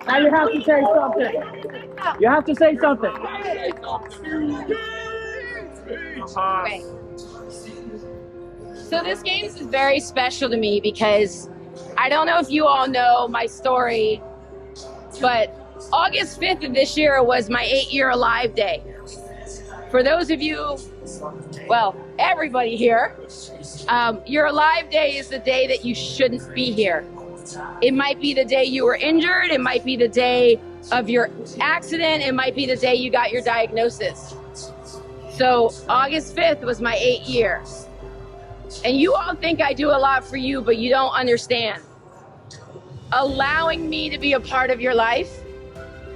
Now you have to say something. You have to say something. Okay. So this game is very special to me because I don't know if you all know my story, but August 5th of this year was my 8-year Alive Day. For those of you, well, everybody here, your Alive Day is the day that you shouldn't be here. It might be the day you were injured, it might be the day of your accident, it might be the day you got your diagnosis. So August 5th was my 8th year. And you all think I do a lot for you, but you don't understand. Allowing me to be a part of your life,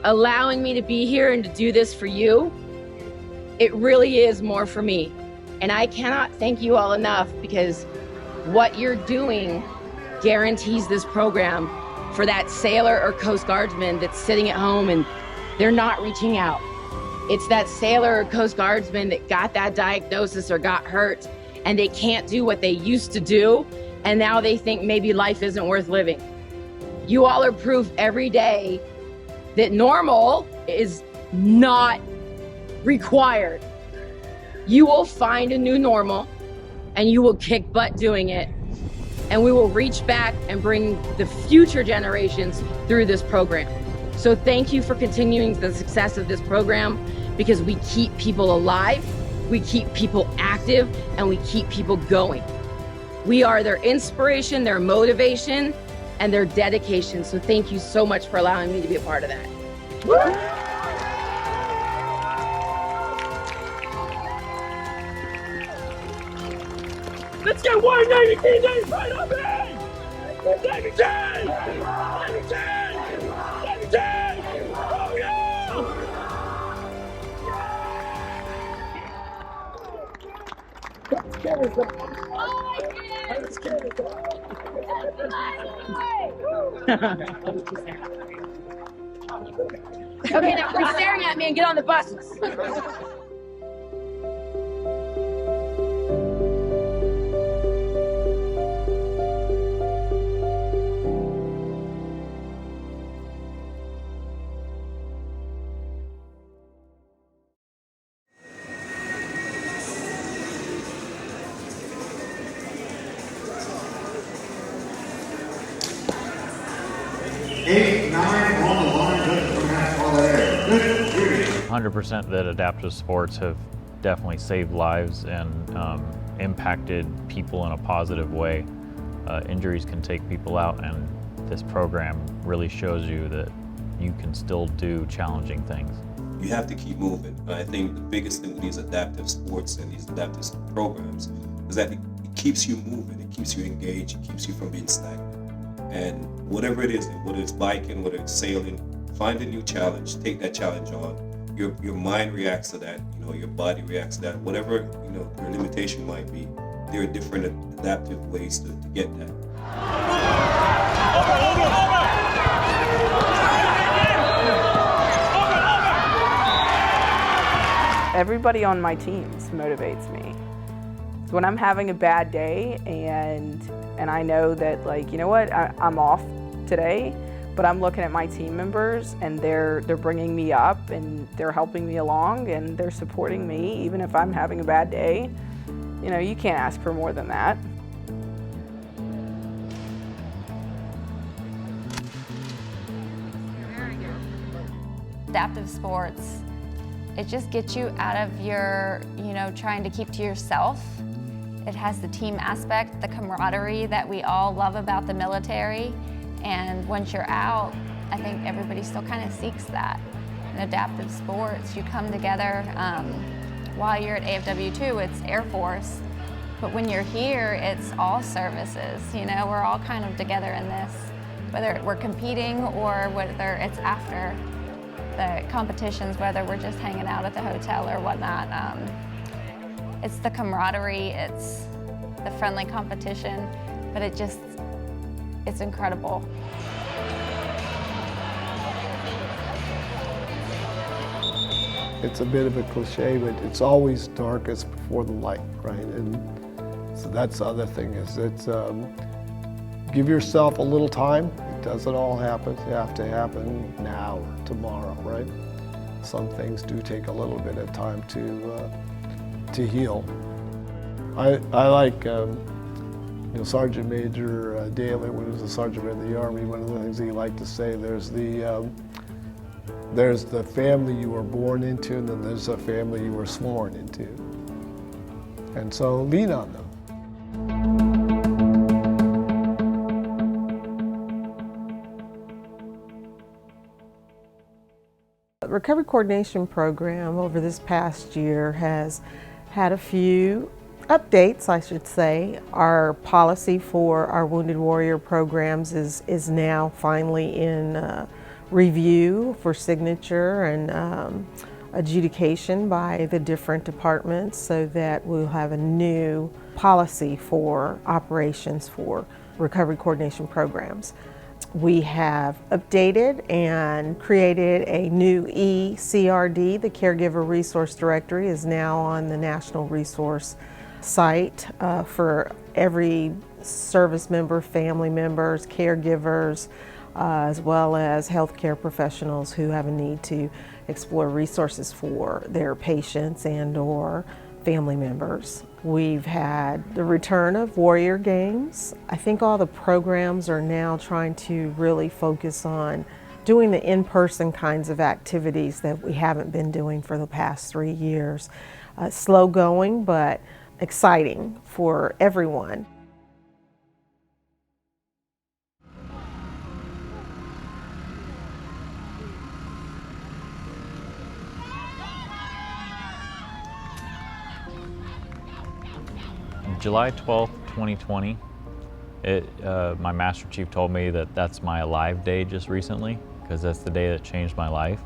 allowing me to be here and to do this for you, it really is more for me. And I cannot thank you all enough because what you're doing guarantees this program for that sailor or Coast Guardsman that's sitting at home and they're not reaching out. It's that sailor or Coast Guardsman that got that diagnosis or got hurt and they can't do what they used to do, and now they think maybe life isn't worth living. You all are proof every day that normal is not required. You will find a new normal and you will kick butt doing it, and we will reach back and bring the future generations through this program. So thank you for continuing the success of this program, because we keep people alive, we keep people active, and we keep people going. We are their inspiration, their motivation, and their dedication. So thank you so much for allowing me to be a part of that. Let's get one Navy TJ right up here! Navy T! Navy T! Navy T! Oh yeah! Let's get it. Let's get it. Okay, now quit staring at me and get on the buses. Eight, nine, on the line, good from that ball there. Good period. 100% that adaptive sports have definitely saved lives and impacted people in a positive way. Injuries can take people out, and this program really shows you that you can still do challenging things. You have to keep moving. And I think the biggest thing with these adaptive sports and these adaptive programs is that it keeps you moving, it keeps you engaged, it keeps you from being stagnant. And whatever it is, whether it's biking, whether it's sailing, find a new challenge, take that challenge on. Your mind reacts to that, your body reacts to that. Whatever, your limitation might be, there are different adaptive ways to get that. Everybody on my teams motivates me. When I'm having a bad day and I know that, like, you know what, I'm off today, but I'm looking at my team members and they're bringing me up and they're helping me along and they're supporting me even if I'm having a bad day. You can't ask for more than that. Adaptive sports, it just gets you out of your, trying to keep to yourself. It has the team aspect, the camaraderie that we all love about the military. And once you're out, I think everybody still kind of seeks that. In adaptive sports, you come together. While you're at AFW2, it's Air Force. But when you're here, it's all services. We're all kind of together in this, whether we're competing or whether it's after the competitions, whether we're just hanging out at the hotel or whatnot. It's the camaraderie, it's the friendly competition, but it's incredible. It's a bit of a cliche, but it's always darkest before the light, right? And so that's the other thing, is it's give yourself a little time. doesn't all have to happen now or tomorrow, right? Some things do take a little bit of time to heal. I like Sergeant Major Daly, when he was a sergeant in the Army. One of the things he liked to say, there's the family you were born into, and then there's a family you were sworn into. And so lean on them. The Recovery Coordination Program over this past year has had a few updates, I should say. Our policy for our Wounded Warrior programs is now finally in review for signature and adjudication by the different departments, so that we'll have a new policy for operations for recovery coordination programs. We have updated and created a new eCRD. The Caregiver Resource Directory is now on the National Resource site for every service member, family members, caregivers, as well as healthcare professionals who have a need to explore resources for their patients and/or family members. We've had the return of Warrior Games. I think all the programs are now trying to really focus on doing the in-person kinds of activities that we haven't been doing for the past 3 years. Slow going, but exciting for everyone. July 12th, 2020, my Master Chief told me that that's my Alive Day just recently, because that's the day that changed my life.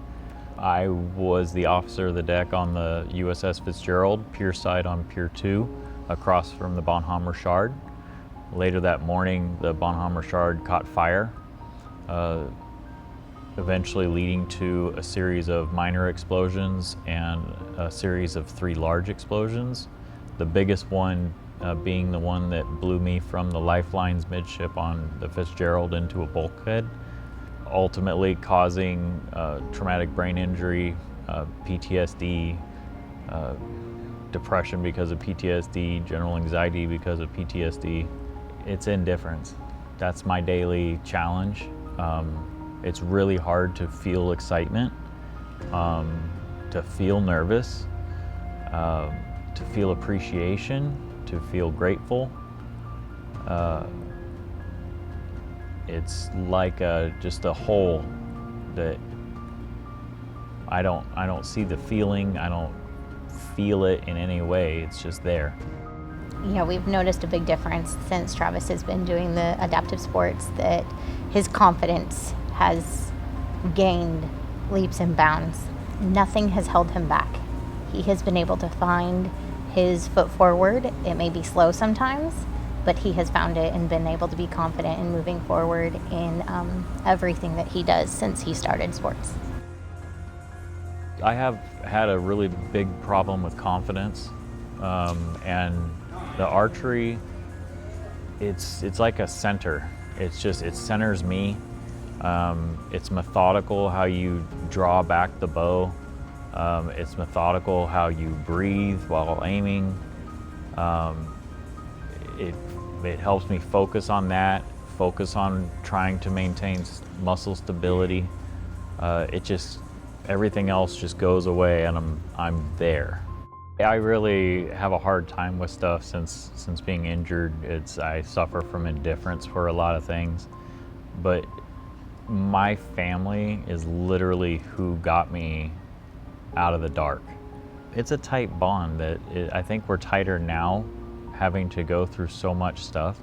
I was the officer of the deck on the USS Fitzgerald, pier side on Pier 2, across from the Bonhoeffer Shard. Later that morning, the Bonhoeffer Shard caught fire, eventually leading to a series of minor explosions and a series of 3 large explosions. The biggest one being the one that blew me from the lifelines midship on the Fitzgerald into a bulkhead, ultimately causing traumatic brain injury, PTSD, depression because of PTSD, general anxiety because of PTSD. It's indifference. That's my daily challenge. It's really hard to feel excitement, to feel nervous, to feel appreciation, to feel grateful. It's like just a hole that I don't see the feeling, I don't feel it in any way, it's just there. Yeah, we've noticed a big difference since Travis has been doing the adaptive sports, that his confidence has gained leaps and bounds. Nothing has held him back. He has been able to find his foot forward. It may be slow sometimes, but he has found it and been able to be confident in moving forward in everything that he does since he started sports. I have had a really big problem with confidence, and the archery, it's like a center. It centers me. It's methodical how you draw back the bow. It's methodical how you breathe while aiming. It helps me focus on that, focus on trying to maintain muscle stability. Everything else just goes away and I'm there. I really have a hard time with stuff since being injured. I suffer from indifference for a lot of things, but my family is literally who got me out of the dark. It's a tight bond that I think we're tighter now, having to go through so much stuff,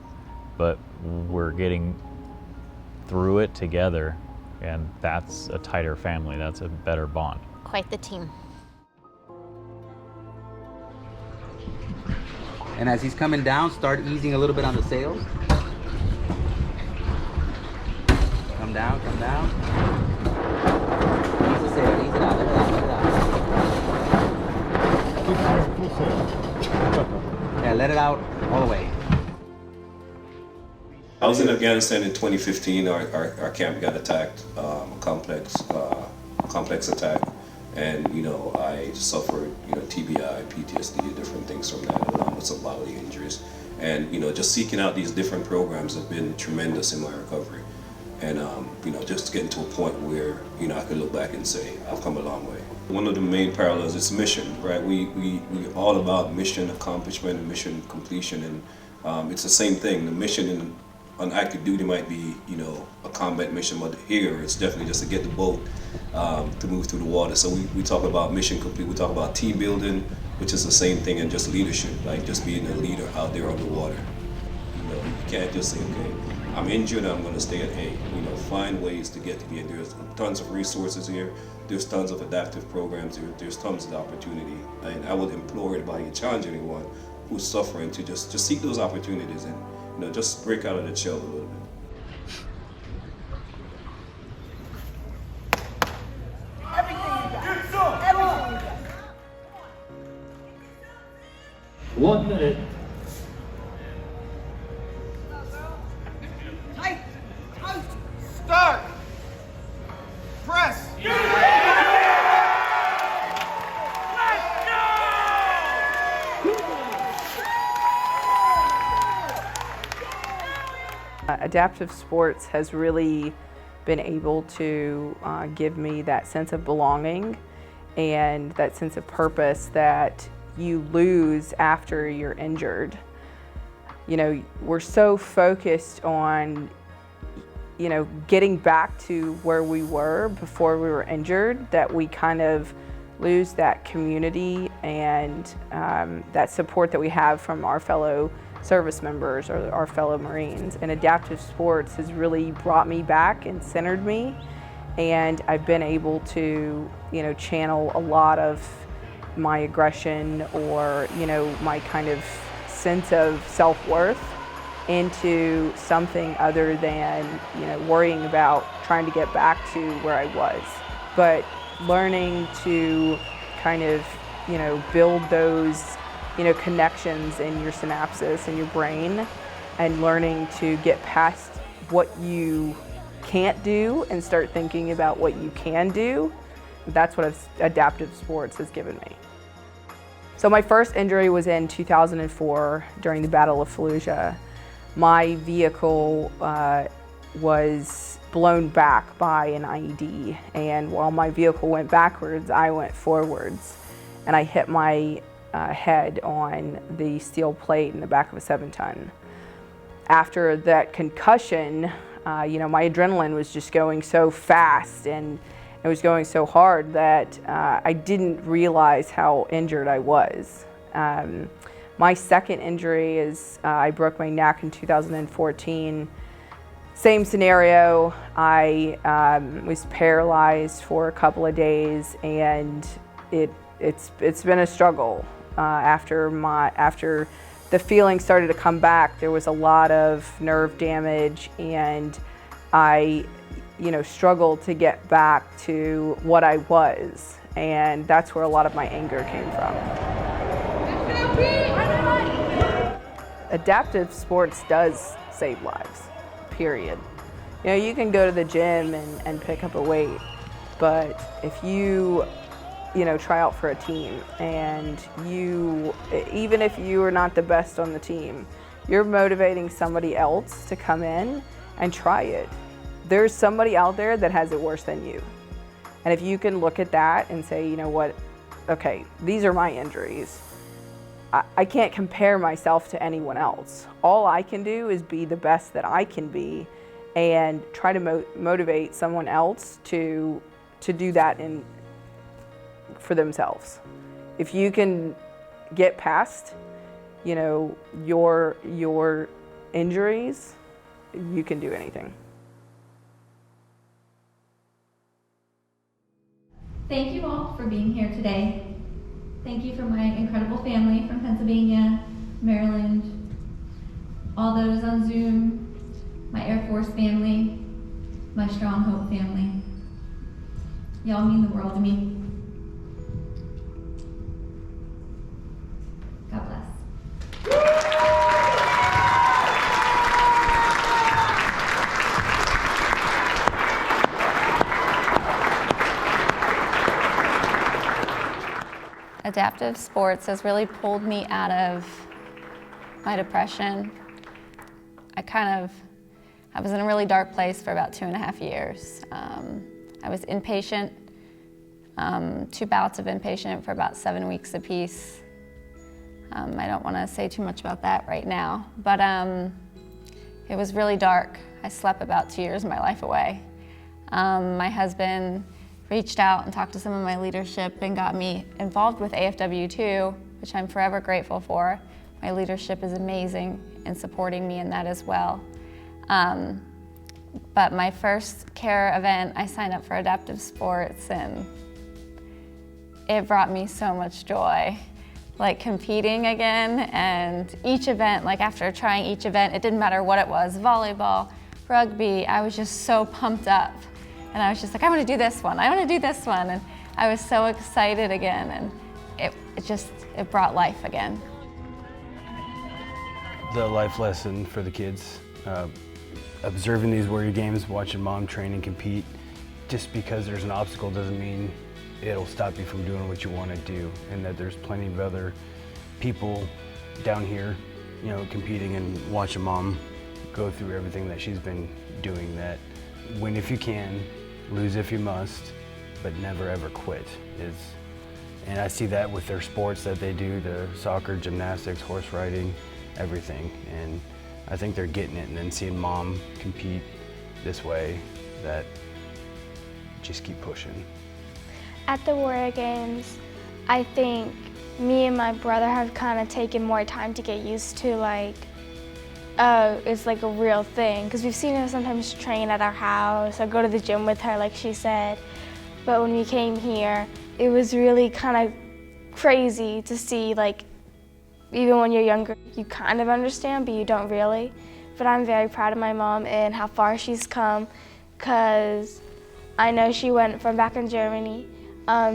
but we're getting through it together, and that's a tighter family, that's a better bond. Quite the team. And as he's coming down, start easing a little bit on the sails. Come down, come down. Ease the sail, ease it out, let it out, let it out. Yeah, let it out all the way. I was in Afghanistan in 2015. Our camp got attacked, a complex attack, and I suffered TBI, PTSD, different things from that, along with some bodily injuries. And just seeking out these different programs have been tremendous in my recovery. And just getting to a point where I could look back and say I've come a long way. One of the main parallels is mission, right? We're all about mission accomplishment and mission completion, and it's the same thing. The mission on active duty might be a combat mission, but here it's definitely just to get the boat to move through the water. So we talk about mission complete. We talk about team building, which is the same thing, and just leadership, like just being a leader out there on the water. You can't just say, okay, I'm injured, I'm going to stay at A. Find ways to get to the end. There's tons of resources here. There's tons of adaptive programs. There's tons of opportunity. And I would implore anybody and challenge anyone who's suffering to just seek those opportunities and just break out of the shell a little bit. Everything you got. 1 minute. Start. Press. Adaptive sports has really been able to give me that sense of belonging and that sense of purpose that you lose after you're injured. We're so focused on getting back to where we were before we were injured that we kind of lose that community and that support that we have from our fellow service members or our fellow Marines. And adaptive sports has really brought me back and centered me, and I've been able to channel a lot of my aggression or my kind of sense of self-worth into something other than worrying about trying to get back to where I was, but learning to kind of build those connections in your synapses in your brain, and learning to get past what you can't do and start thinking about what you can do. That's what adaptive sports has given me. So my first injury was in 2004 during the Battle of Fallujah. My vehicle was blown back by an IED, and while my vehicle went backwards, I went forwards, and I hit my head on the steel plate in the back of a 7-ton. After that concussion, my adrenaline was just going so fast and it was going so hard that I didn't realize how injured I was. My second injury is I broke my neck in 2014. Same scenario. I was paralyzed for a couple of days, and it's been a struggle. After the feeling started to come back, there was a lot of nerve damage, and I struggled to get back to what I was, and that's where a lot of my anger came from. Adaptive sports does save lives, period. You can go to the gym and pick up a weight, but if you try out for a team and even if you are not the best on the team, you're motivating somebody else to come in and try it. There's somebody out there that has it worse than you. And if you can look at that and say, you know what, okay, these are my injuries. I can't compare myself to anyone else. All I can do is be the best that I can be and try to motivate someone else to do that for themselves. If you can get past, your injuries, you can do anything. Thank you all for being here today. Thank you for my incredible family from Pennsylvania, Maryland, all those on Zoom, my Air Force family, my Strong Hope family. Y'all mean the world to me. God bless. Adaptive sports has really pulled me out of my depression. I was in a really dark place for about 2.5 years. I was inpatient, 2 bouts of inpatient for about 7 weeks apiece. I don't want to say too much about that right now, but it was really dark. I slept about 2 years of my life away. My husband reached out and talked to some of my leadership and got me involved with AFW2, which I'm forever grateful for. My leadership is amazing in supporting me in that as well. But my first care event, I signed up for adaptive sports, and it brought me so much joy. Like competing again, and each event, like after trying each event, it didn't matter what it was, volleyball, rugby, I was just so pumped up. And I was just like, I want to do this one, I want to do this one. And I was so excited again, and it brought life again. The life lesson for the kids, observing these Warrior games, watching Mom train and compete, just because there's an obstacle doesn't mean it'll stop you from doing what you want to do, and that there's plenty of other people down here, you know, competing and watching Mom go through everything that she's been doing, that win if you can, lose if you must, but never ever quit. And I see that with their sports that they do, the soccer, gymnastics, horse riding, everything. And I think they're getting it, and then seeing Mom compete this way, that just keep pushing. At the Warrior Games, I think me and my brother have kind of taken more time to get used to, like, it's like a real thing. Because we've seen her sometimes train at our house or go to the gym with her, like she said. But when we came here, it was really kind of crazy to see, like, even when you're younger, you kind of understand, but you don't really. But I'm very proud of my mom and how far she's come, because I know she went from back in Germany,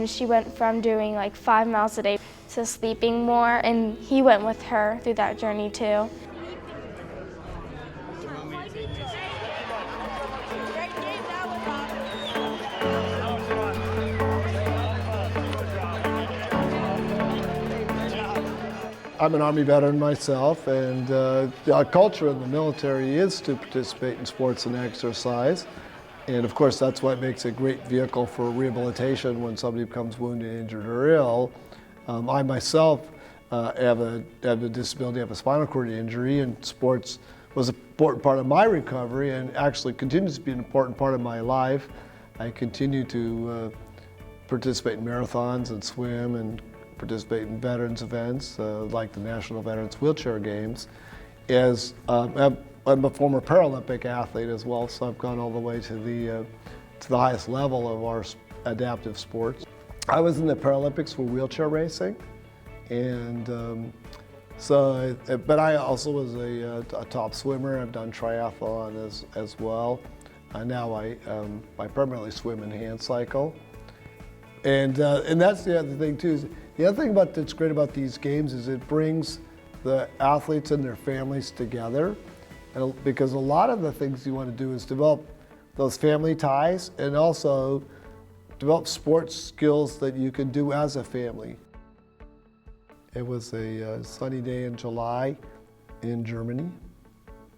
she went from doing like 5 miles a day to sleeping more, and he went with her through that journey too. I'm an Army veteran myself, and our culture in the military is to participate in sports and exercise. And of course, that's what makes a great vehicle for rehabilitation when somebody becomes wounded, injured, or ill. I myself have a disability, I have a spinal cord injury, and sports was an important part of my recovery and actually continues to be an important part of my life. I continue to participate in marathons and swim and participate in veterans events like the National Veterans Wheelchair Games. I'm a former Paralympic athlete as well, so I've gone all the way to the highest level of our adaptive sports. I was in the Paralympics for wheelchair racing, and but I also was a top swimmer. I've done triathlon as well. Now I primarily swim and hand cycle, and that's the other thing too. Is the other thing that's great about these games is it brings the athletes and their families together. Because a lot of the things you want to do is develop those family ties and also develop sports skills that you can do as a family. It was a sunny day in July in Germany,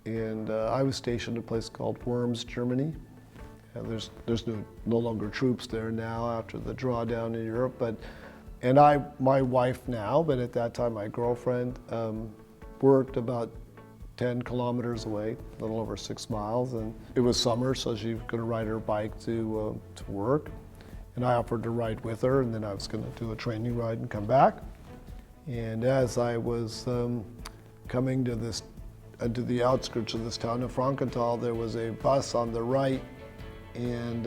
and I was stationed at a place called Worms, Germany. There's no longer troops there now after the drawdown in Europe, my wife now, but at that time my girlfriend, worked about 10 kilometers away, a little over 6 miles, and it was summer, so she was going to ride her bike to work, and I offered to ride with her, and then I was going to do a training ride and come back. And as I was coming to the outskirts of this town of Frankenthal, there was a bus on the right, and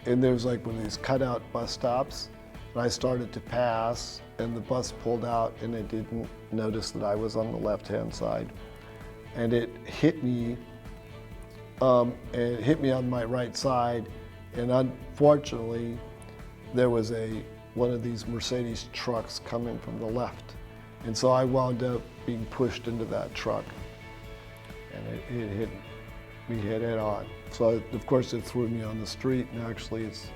there was like one of these cutout bus stops, and I started to pass, and the bus pulled out, and it didn't notice that I was on the left-hand side. And it hit me, on my right side, and unfortunately, there was one of these Mercedes trucks coming from the left. And so I wound up being pushed into that truck, and it hit me head on. So of course it threw me on the street, and actually its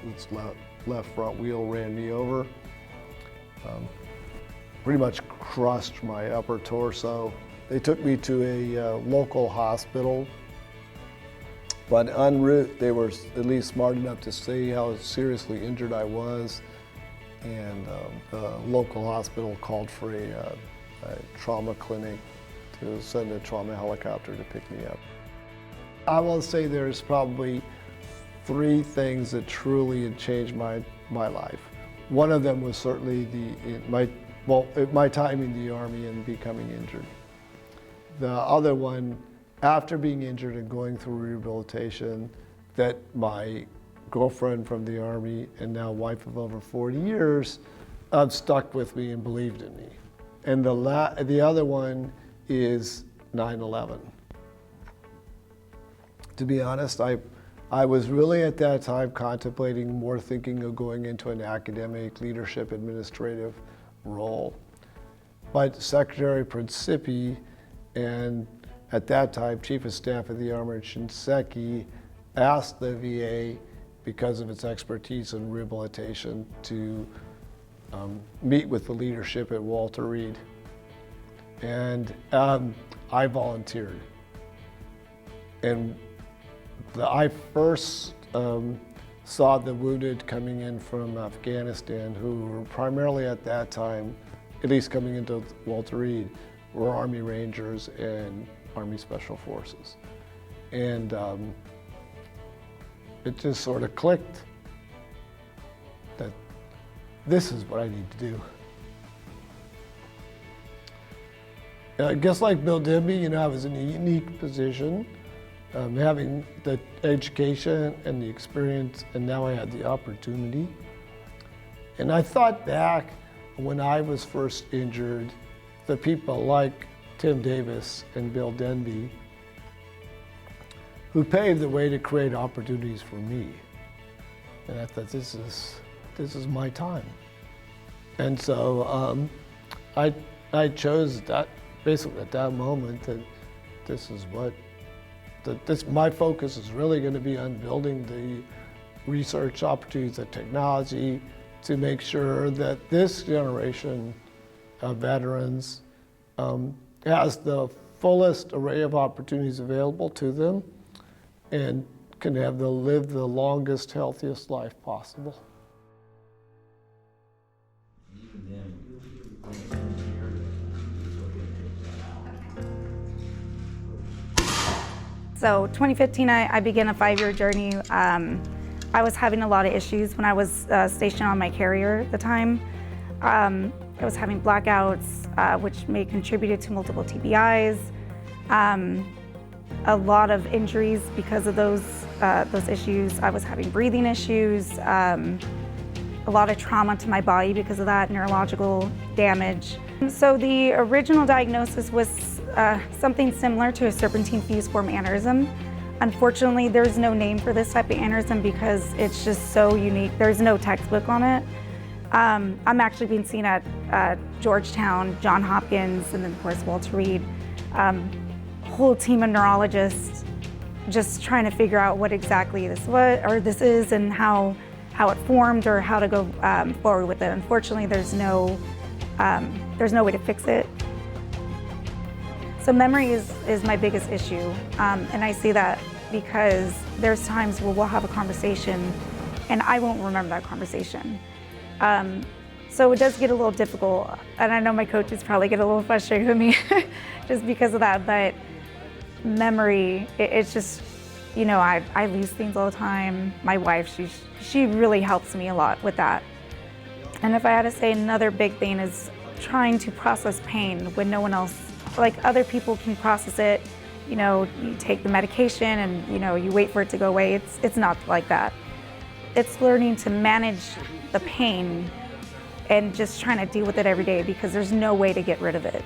left front wheel ran me over. pretty much crushed my upper torso. They took me to a local hospital, but en route they were at least smart enough to see how seriously injured I was, and the local hospital called for a trauma clinic to send a trauma helicopter to pick me up. I will say there's probably 3 things that truly had changed my life. One of them was certainly my time in the Army and becoming injured. The other one, after being injured and going through rehabilitation, that my girlfriend from the Army and now wife of over 40 years stuck with me and believed in me. And the other one is 9/11. To be honest, I was really at that time contemplating more thinking of going into an academic leadership administrative role. But Secretary Principi and at that time Chief of Staff of the Army Shinseki asked the VA, because of its expertise in rehabilitation, to meet with the leadership at Walter Reed. And I volunteered. And I first saw the wounded coming in from Afghanistan, who were primarily at that time, at least coming into Walter Reed, were Army Rangers and Army Special Forces. And it just sort of clicked that this is what I need to do. I guess like Bill Denby, I was in a unique position, having the education and the experience, and now I had the opportunity. And I thought back when I was first injured, the people like Tim Davis and Bill Denby, who paved the way to create opportunities for me. And I thought, this is my time. And so I chose that, basically at that moment, that this is what, my focus is really going to be on building the research opportunities, the technology, to make sure that this generation of veterans has the fullest array of opportunities available to them and can live the longest, healthiest life possible. So 2015, I began a 5-year journey. I was having a lot of issues when I was stationed on my carrier at the time. I was having blackouts, which may have contributed to multiple TBIs. A lot of injuries because of those issues. I was having breathing issues, a lot of trauma to my body because of that, neurological damage. So the original diagnosis was something similar to a serpentine fusiform aneurysm. Unfortunately, there's no name for this type of aneurysm because it's just so unique. There's no textbook on it. I'm actually being seen at Georgetown, Johns Hopkins, and then of course Walter Reed. Whole team of neurologists just trying to figure out what exactly this is and how it formed or how to go forward with it. Unfortunately, there's no way to fix it. So memory is my biggest issue, and I say that because there's times where we'll have a conversation and I won't remember that conversation. So it does get a little difficult, and I know my coaches probably get a little frustrated with me just because of that, but memory, it's just, I lose things all the time. My wife, she really helps me a lot with that. And if I had to say another big thing is trying to process pain when no one else, like other people can process it. You take the medication and you wait for it to go away. It's not like that. It's learning to manage the pain and just trying to deal with it every day because there's no way to get rid of it.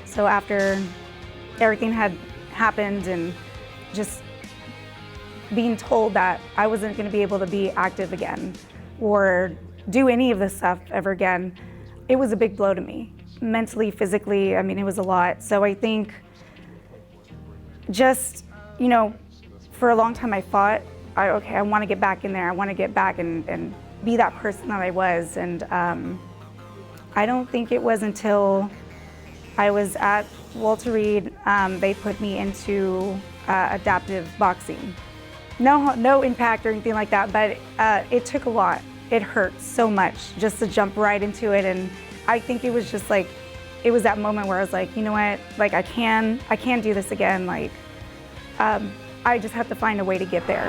So after everything had happened and just being told that I wasn't going to be able to be active again or do any of this stuff ever again, it was a big blow to me. Mentally, physically, it was a lot. So I think just, for a long time I fought, I want to get back in there. I want to get back and be that person that I was. And I don't think it was until I was at Walter Reed, they put me into adaptive boxing. No impact or anything like that, but it took a lot. It hurt so much just to jump right into it, and I think it was just like, it was that moment where I was like, you know what, like I can do this again. Like, I just have to find a way to get there.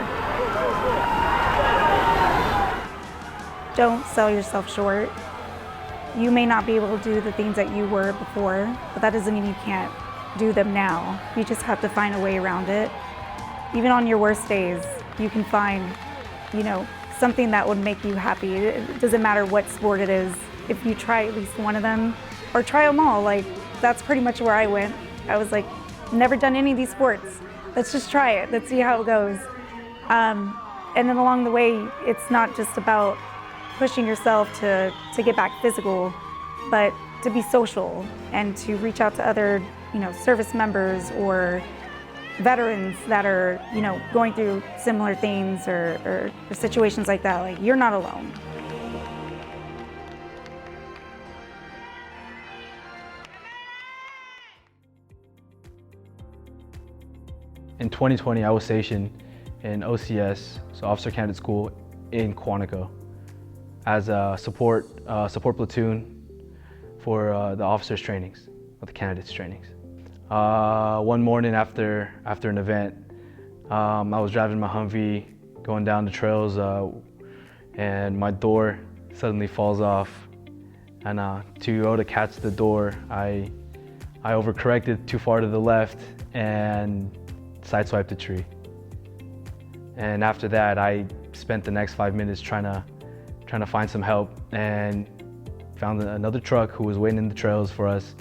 Don't sell yourself short. You may not be able to do the things that you were before, but that doesn't mean you can't do them now. You just have to find a way around it. Even on your worst days, you can find, you know, something that would make you happy. It doesn't matter what sport it is. If you try at least one of them, or try them all, like that's pretty much where I went. I was like, never done any of these sports. Let's just try it. Let's see how it goes. And then along the way, it's not just about pushing yourself to get back physical, but to be social and to reach out to other, you know, service members or veterans that are, you know, going through similar things or situations like that. Like, you're not alone. In 2020, I was stationed in OCS, so Officer Candidate School in Quantico, as a support platoon for the officers' trainings, or the candidates' trainings. One morning after an event, I was driving my Humvee, going down the trails, and my door suddenly falls off. And to go to catch the door, I overcorrected too far to the left and sideswiped a tree. And after that, I spent the next 5 minutes trying to find some help, and found another truck who was waiting in the trails for us,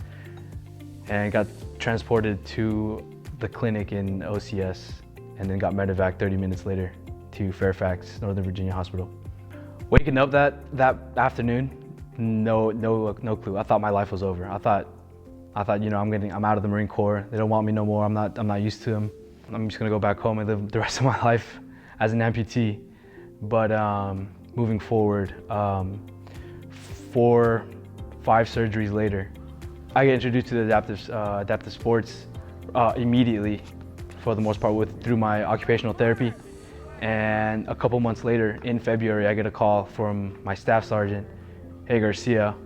and got transported to the clinic in OCS, and then got medevac 30 minutes later to Fairfax, Northern Virginia Hospital. Waking up that afternoon, no clue. I thought my life was over. I thought, you know, I'm out of the Marine Corps. They don't want me no more. I'm not used to them. I'm just gonna go back home and live the rest of my life as an amputee. But moving forward, 4-5 surgeries later, I get introduced to the adaptive sports immediately, for the most part, through my occupational therapy. And a couple months later, in February, I get a call from my staff sergeant. Hey Garcia,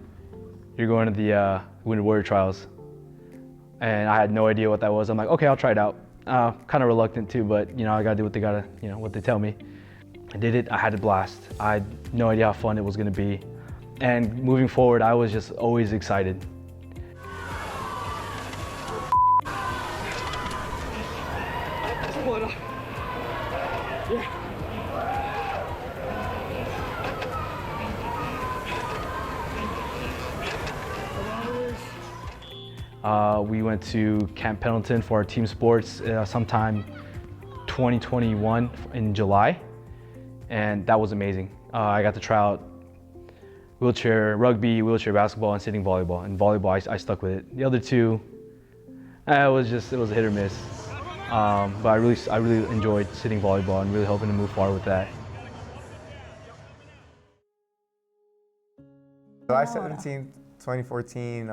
you're going to the Wounded Warrior Trials. And I had no idea what that was. I'm like, okay, I'll try it out. Kind of reluctant too, but you know, I gotta do what they tell me. I did it, I had a blast. I had no idea how fun it was gonna be. And moving forward, I was just always excited. We went to Camp Pendleton for our team sports sometime 2021 in July, and that was amazing. I got to try out wheelchair rugby, wheelchair basketball, and sitting volleyball. And volleyball, I stuck with it. The other two, it was a hit or miss. But I really enjoyed sitting volleyball and really hoping to move forward with that. July 17th, 2014,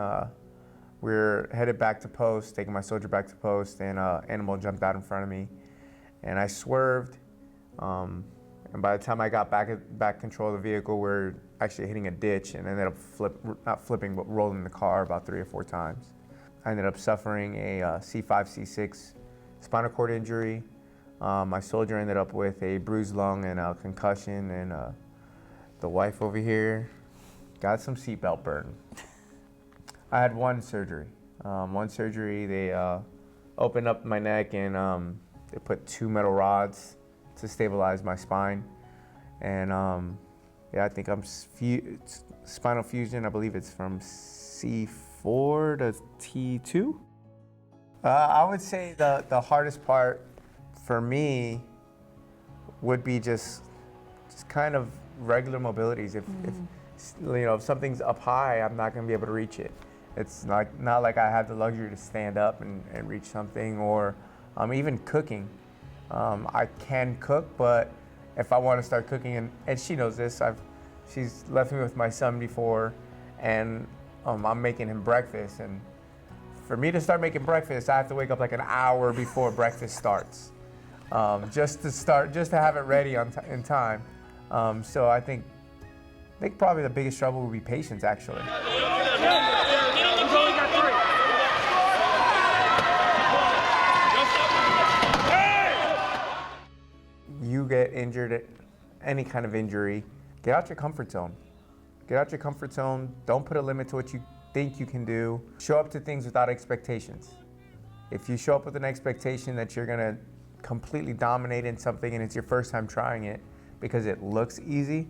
we're headed back to post, taking my soldier back to post, and animal jumped out in front of me, and I swerved. And by the time I got back control of the vehicle, we're actually hitting a ditch and ended up not flipping, but rolling the car about 3 or 4 times. I ended up suffering a C5, C6 spinal cord injury. My soldier ended up with a bruised lung and a concussion, and the wife over here got some seatbelt burn. I had one surgery. They opened up my neck and they put 2 metal rods to stabilize my spine. And yeah, I think I'm spinal fusion. I believe it's from C4 to T2. I would say the hardest part for me would be just kind of regular mobilities. If you know, if something's up high, I'm not going to be able to reach it. It's not like I have the luxury to stand up and reach something, or even cooking. I can cook, but if I want to start cooking, and she knows this, she's left me with my son before, and I'm making him breakfast, and for me to start making breakfast, I have to wake up like an hour before breakfast starts, just to have it ready in time. So I think probably the biggest trouble would be patience, actually. You get injured, any kind of injury, get out your comfort zone. Get out your comfort zone. Don't put a limit to what you think you can do. Show up to things without expectations. If you show up with an expectation that you're gonna completely dominate in something and it's your first time trying it because it looks easy,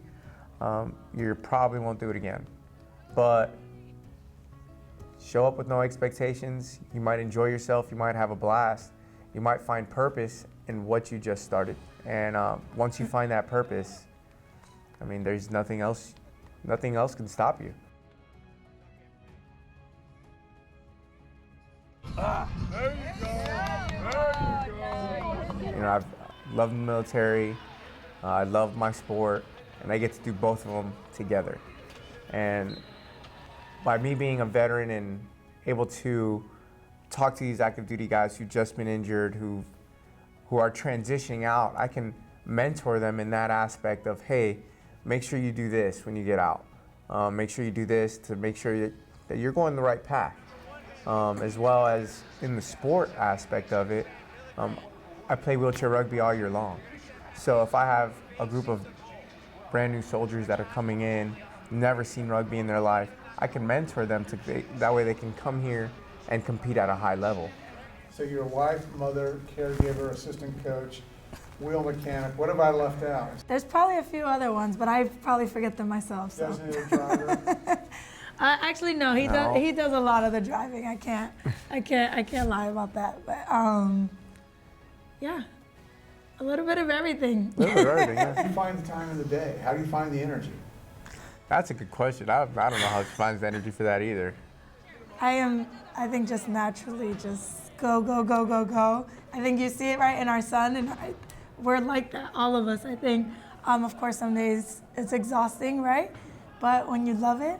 you probably won't do it again. But show up with no expectations. You might enjoy yourself. You might have a blast. You might find purpose in what you just started. And once you find that purpose, I mean, there's nothing else can stop you. There you go. There you go. You know, I've loved the military. I love my sport, and I get to do both of them together. And by me being a veteran and able to talk to these active duty guys who've just been injured, who are transitioning out, I can mentor them in that aspect of, hey, make sure you do this when you get out. Make sure you do this to make sure that you're going the right path. As well as in the sport aspect of it, I play wheelchair rugby all year long. So if I have a group of brand new soldiers that are coming in, never seen rugby in their life, I can mentor them that way they can come here and compete at a high level. So you're a wife, mother, caregiver, assistant coach, wheel mechanic. What have I left out? There's probably a few other ones, but I probably forget them myself. So. Designated driver. Actually, no. He does a lot of the driving. I can't lie about that. But yeah, a little bit of everything. A little bit of everything. Yeah. How do you find the time of the day? How do you find the energy? That's a good question. I don't know how she finds the energy for that either. I think just naturally just go, go, go, go, go. I think you see it right in our son, and we're like that, all of us, I think. Of course, some days it's exhausting, right? But when you love it,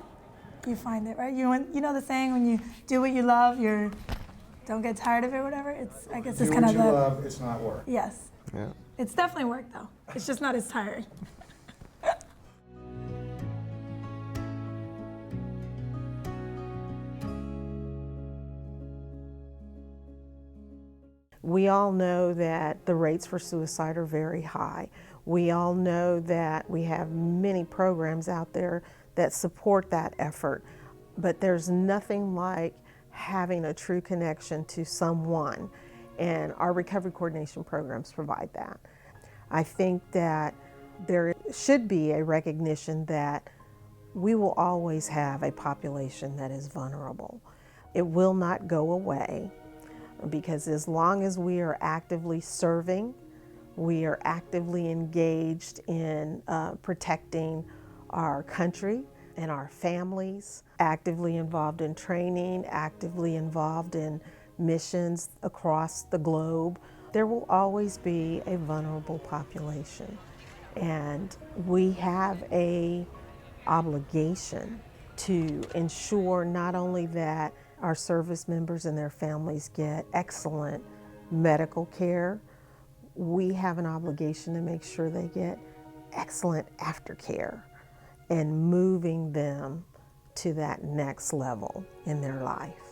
you find it, right? You know the saying, when you do what you love, you don't get tired of it or whatever? I guess it's kind of do what you love, it's not work. Yes. Yeah. It's definitely work, though. It's just not as tiring. We all know that the rates for suicide are very high. We all know that we have many programs out there that support that effort, but there's nothing like having a true connection to someone, and our recovery coordination programs provide that. I think that there should be a recognition that we will always have a population that is vulnerable. It will not go away, because as long as we are actively serving, we are actively engaged in protecting our country and our families, actively involved in training, actively involved in missions across the globe, there will always be a vulnerable population. And we have an obligation to ensure not only that our service members and their families get excellent medical care, we have an obligation to make sure they get excellent aftercare and moving them to that next level in their life.